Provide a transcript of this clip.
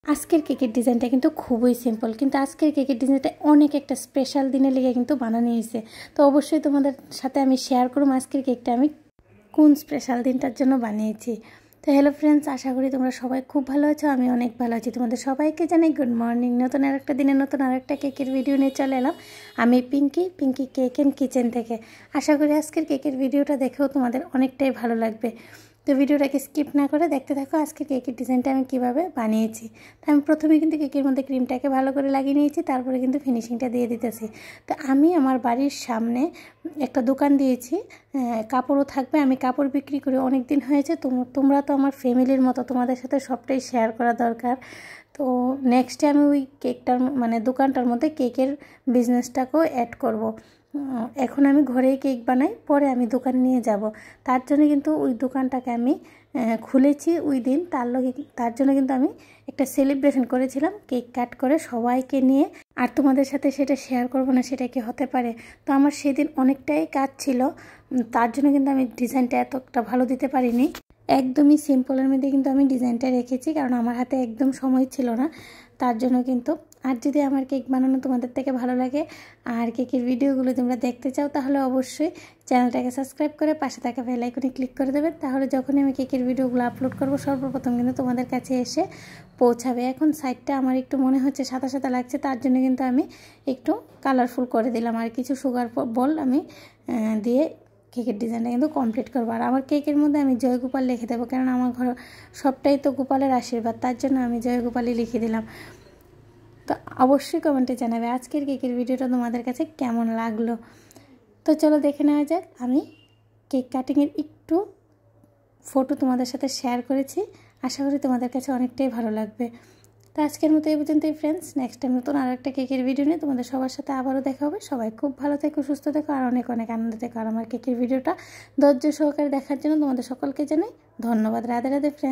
আজকের কেকের ডিজাইনটা কিন্তু খুবই সিম্পল, কিন্তু আজকের কেকের ডিজাইনটা অনেক একটা স্পেশাল দিনে লেগে কিন্তু বানানো হয়েছে। তো অবশ্যই তোমাদের সাথে আমি শেয়ার করব আজকের কেকটা আমি কোন স্পেশাল দিনটার জন্য বানিয়েছি। তো হ্যালো ফ্রেন্ডস, আশা করি তোমরা সবাই খুব ভালো আছো। আমি অনেক ভালো আছি। তোমাদের সবাইকে জানাই গুড মর্নিং। নতুন আরেকটা দিনে নতুন আরেকটা কেকের ভিডিও নিয়ে চলে এলাম আমি পিঙ্কি কেক অ্যান্ড কিচেন থেকে। আশা করি আজকের কেকের ভিডিওটা দেখেও তোমাদের অনেকটাই ভালো লাগবে। তো ভিডিওটাকে স্কিপ না করে দেখতে থাকো আজকের কেকের ডিজাইনটা আমি কিভাবে বানিয়েছি। তো আমি প্রথমে কিন্তু কেকের মধ্যে ক্রিমটাকে ভালো করে লাগিয়ে নিয়েছি, তারপরে কিন্তু ফিনিশিংটা দিয়ে দিতেছি। তো আমি আমার বাড়ির সামনে একটা দোকান দিয়েছি, কাপড়ও থাকবে। আমি কাপড় বিক্রি করে অনেক দিন হয়েছে। তোমরা তো আমার ফ্যামিলির মতো, তোমাদের সাথে সবটাই শেয়ার করা দরকার। তো নেক্সটে আমি ওই কেকটার মানে দোকানটার মধ্যে কেকের বিজনেসটাকেও অ্যাড করব। এখন আমি ঘরেই কেক বানাই, পরে আমি দোকানে নিয়ে যাব। তার জন্য কিন্তু ওই দোকানটাকে আমি খুলেছি ওই দিন। তার জন্য কিন্তু আমি একটা সেলিব্রেশন করেছিলাম কেক কাট করে সবাইকে নিয়ে। আর তোমাদের সাথে সেটা শেয়ার করব না, সেটা কি হতে পারে? তো আমার সেদিন অনেকটাই কাজ ছিল, তার জন্য কিন্তু আমি ডিজাইনটা এতটা ভালো দিতে পারিনি। একদমই সিম্পলের মধ্যে কিন্তু আমি ডিজাইনটা রেখেছি, কারণ আমার হাতে একদম সময় ছিল না। তার জন্য কিন্তু আর যদি আমার কেক বানানো তোমাদের থেকে ভালো লাগে আর কেকের ভিডিওগুলো তোমরা দেখতে চাও, তাহলে অবশ্যই চ্যানেলটাকে সাবস্ক্রাইব করে পাশে থাকা বেল আইকনে ক্লিক করে দেবে। তাহলে যখনই আমি কেকের ভিডিওগুলো আপলোড করব সর্বপ্রথম কিন্তু তোমাদের কাছে এসে পৌঁছাবে। এখন সাইডটা আমার একটু মনে হচ্ছে সাদা সাদা লাগছে, তার জন্য কিন্তু আমি একটু কালারফুল করে দিলাম আর কিছু সুগার বল আমি দিয়ে কেকের ডিজাইনটা কিন্তু কমপ্লিট করবো। আর আমার কেকের মধ্যে আমি জয় গোপাল লিখে দেবো, কারণ আমার ঘর সবটাই তো গোপালের আশীর্বাদ, তার জন্য আমি জয় গোপালই লিখে দিলাম। তো অবশ্যই কমেন্টে জানাবে আজকের কেকের ভিডিওটা তোমাদের কাছে কেমন লাগলো। তো চলো দেখে নেওয়া যাক। আমি কেক কাটিংয়ের একটু ফটো তোমাদের সাথে শেয়ার করেছি, আশা করি তোমাদের কাছে অনেকটাই ভালো লাগবে। তো আজকের মতো এই পর্যন্তই ফ্রেন্ডস। নেক্সট টাইম নতুন আর একটা কেকের ভিডিও নিয়ে তোমাদের সবার সাথে আবারও দেখা হবে। সবাই খুব ভালো থেকো, সুস্থ থেকো আর অনেক অনেক আনন্দ থেকো। আর আমার কেকের ভিডিওটা ধৈর্য সহকারে দেখার জন্য তোমাদের সকলকে জানাই ধন্যবাদ। রাধে রাধে ফ্রেন্ডস।